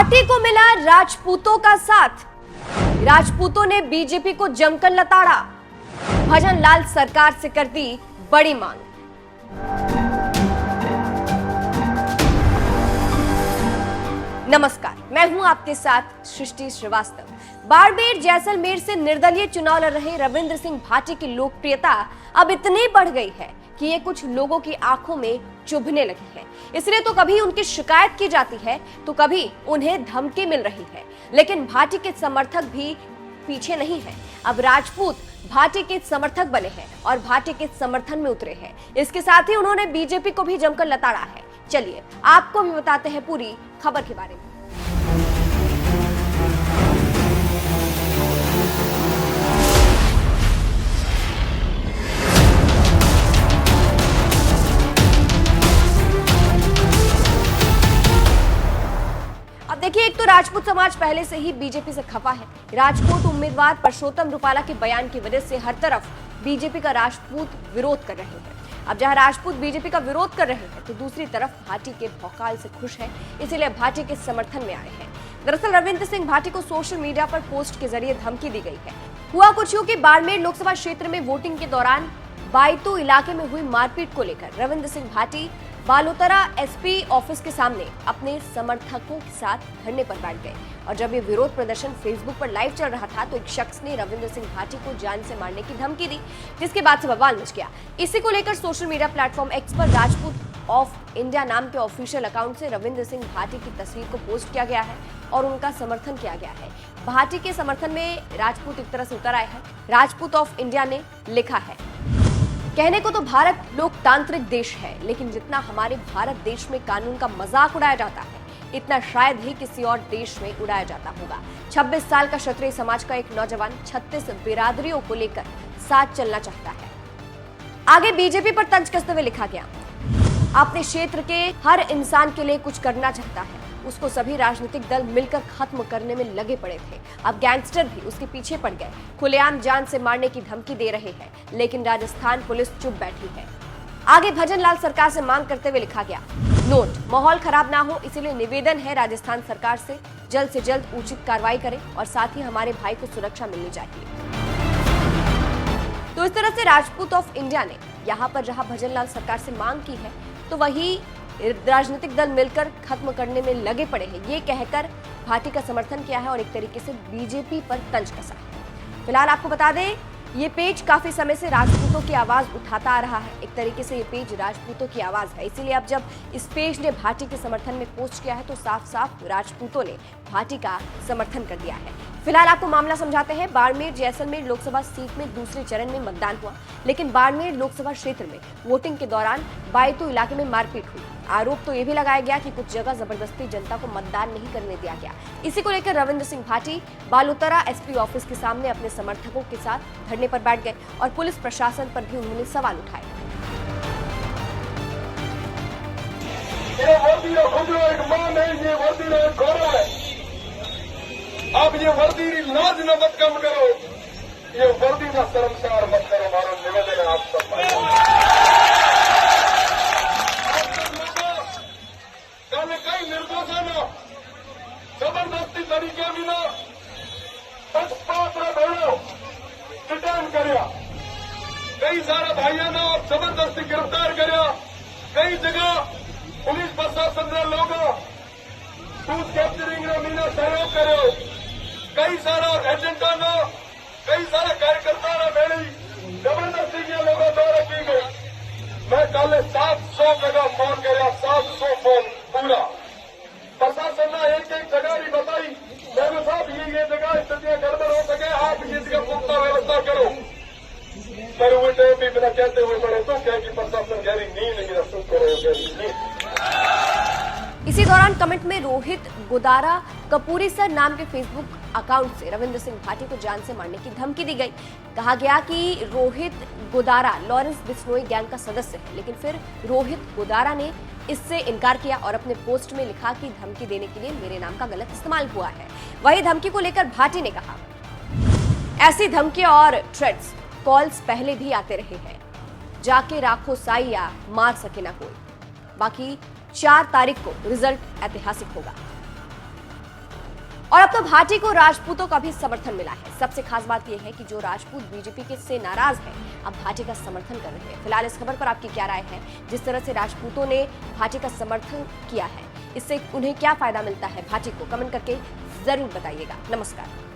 भाटी को मिला राजपूतों का साथ। राजपूतों ने बीजेपी को जमकर लताड़ा। भजन लाल सरकार से कर दी बड़ी मांग। नमस्कार, मैं हूं आपके साथ सृष्टि श्रीवास्तव। बाड़मेर जैसलमेर से निर्दलीय चुनाव लड़ रहे रविंद्र सिंह भाटी की लोकप्रियता अब इतनी बढ़ गई है कि ये कुछ लोगों की आंखों में चुभने लगी है। इसलिए तो कभी उनकी शिकायत की जाती है तो कभी उन्हें धमकी मिल रही है। लेकिन भाटी के समर्थक भी पीछे नहीं है। अब राजपूत भाटी के समर्थक बने हैं और भाटी के समर्थन में उतरे हैं। इसके साथ ही उन्होंने बीजेपी को भी जमकर लताड़ा है। चलिए आपको भी बताते हैं पूरी खबर के बारे में। अब देखिए, एक तो राजपूत समाज पहले से ही बीजेपी से खफा है। राजपूत उम्मीदवार परसोत्तम रुपाला के बयान की वजह से हर तरफ बीजेपी का राजपूत विरोध कर रहे हैं। अब जहां राजपूत बीजेपी का विरोध कर रहे हैं तो दूसरी तरफ भाटी के भौकाल से खुश है, इसीलिए भाटी के समर्थन में आए हैं। दरअसल रविंद्र सिंह भाटी को सोशल मीडिया पर पोस्ट के जरिए धमकी दी गई है। हुआ कुछ यूं कि बाड़मेर लोकसभा क्षेत्र में वोटिंग के दौरान बायतू इलाके में हुई मारपीट को लेकर रविंद्र सिंह भाटी बालोतरा एसपी ऑफिस के सामने अपने समर्थकों के साथ धरने पर बैठ गए। और जब ये विरोध प्रदर्शन फेसबुक पर लाइव चल रहा था तो एक शख्स ने रविंद्र सिंह भाटी को जान से मारने की धमकी दी, जिसके बाद से बवाल मच गया। इसी को लेकर सोशल मीडिया प्लेटफॉर्म एक्स पर राजपूत ऑफ इंडिया नाम के ऑफिशियल अकाउंट से रविंद्र सिंह भाटी की तस्वीर को पोस्ट किया गया है और उनका समर्थन किया गया है। भाटी के समर्थन में राजपूत एक तरह से उतर आए हैं। राजपूत ऑफ इंडिया ने लिखा है, कहने को तो भारत लोकतांत्रिक देश है, लेकिन जितना हमारे भारत देश में कानून का मजाक उड़ाया जाता है इतना शायद ही किसी और देश में उड़ाया जाता होगा। 26 साल का क्षत्रिय समाज का एक नौजवान 36 बिरादरियों को लेकर साथ चलना चाहता है। आगे बीजेपी पर तंज कसते हुए लिखा गया, अपने क्षेत्र के हर इंसान के लिए कुछ करना चाहता है, उसको सभी राजनीतिक दल मिलकर खत्म करने में लगे पड़े थे। अब गैंगस्टर भी उसके पीछे पड़ गए, खुलेआम जान से मारने की धमकी दे रहे हैं, लेकिन राजस्थान पुलिस चुप बैठी है। आगे भजन लाल सरकार से मांग करते हुए लिखा गया, नोट, माहौल खराब ना हो इसलिए निवेदन है राजस्थान सरकार से जल्द जल्द उचित कार्रवाई करें और साथ ही हमारे भाई को सुरक्षा मिलनी चाहिए। तो इस तरह से राजपूत ऑफ इंडिया ने यहाँ पर जहां भजन लाल सरकार से मांग की है तो वही राजनीतिक दल मिलकर खत्म करने में लगे पड़े हैं, ये कहकर भाटी का समर्थन किया है और एक तरीके से बीजेपी पर तंज कसा है। फिलहाल आपको बता दें, ये पेज काफी समय से राजपूतों की आवाज उठाता आ रहा है। एक तरीके से ये पेज राजपूतों की आवाज है, इसीलिए अब जब इस पेज ने भाटी के समर्थन में पोस्ट किया है तो साफ साफ राजपूतों ने भाटी का समर्थन कर दिया है। फिलहाल आपको मामला समझाते हैं। बाड़मेर जैसलमेर लोकसभा सीट में दूसरे चरण में मतदान हुआ, लेकिन बाड़मेर लोकसभा क्षेत्र में वोटिंग के दौरान बायतू इलाके में मारपीट हुई। आरोप तो ये भी लगाया गया कि कुछ जगह जबरदस्ती जनता को मतदान नहीं करने दिया गया। इसी को लेकर रविंद्र सिंह भाटी बालोतरा एसपी ऑफिस के सामने अपने समर्थकों के साथ धरने पर बैठ गए और पुलिस प्रशासन पर भी उन्होंने सवाल उठाए। आप ये वर्दी लाज न मत कम करो, ये वर्दी न शर्मसार मत करो, हमारा निवेदन है आप सब। कल कई निर्दोषानं जबरदस्ती तरीके बिना पक्षपात्र भेड़ो डिटेन कर्या, कई सारा भाइयों ने जबरदस्ती गिरफ्तार कर्या, कई जगह पुलिस प्रशासन ने लोगों ट्रूथ कैप्चरिंग मीना सहयोग करो, कई सारा एजेंटों ने, कई सारा कार्यकर्ता ने मेरी जबरदस्ती के लोगों द्वारा की गई। मैं कल 700 जगह फोन कराया, 700 फोन पूरा। प्रशासन ने एक एक जगह ही बताई, मेरे साहब ये जगह स्थितियां गड़बड़ हो सके, आप ये जगह पुख्ता व्यवस्था करो। पर वो टाइम भी बिना कहते हुए बड़े तो क्या कि प्रशासन गहरी नींद मेरा सुख करो, गहरी नींद। इसी दौरान कमेंट में रोहित गोदारा कपूरी सर नाम के फेसबुक अकाउंट से रविंद्र सिंह भाटी को जान से मारने की धमकी दी गई। कहा गया कि रोहित गोदारा लॉरेंस बिश्नोई गैंग का सदस्य है, लेकिन फिर रोहित गोदारा ने इससे इनकार किया और अपने पोस्ट में लिखा कि धमकी देने के लिए मेरे नाम का गलत इस्तेमाल हुआ है। वही धमकी को लेकर भाटी ने कहा, ऐसी धमकी और थ्रेट्स कॉल्स पहले भी आते रहे हैं, जाके राखो साइया मार सके ना कोई, बाकी 4 तारीख को रिजल्ट ऐतिहासिक होगा। और अब तो भाटी को राजपूतों का भी समर्थन मिला है। सबसे खास बात यह है कि जो राजपूत बीजेपी के से नाराज हैं, अब भाटी का समर्थन कर रहे हैं। फिलहाल इस खबर पर आपकी क्या राय है? जिस तरह से राजपूतों ने भाटी का समर्थन किया है, इससे उन्हें क्या फायदा मिलता है भाटी को? कमेंट करके जरूर बताइएगा। नमस्कार।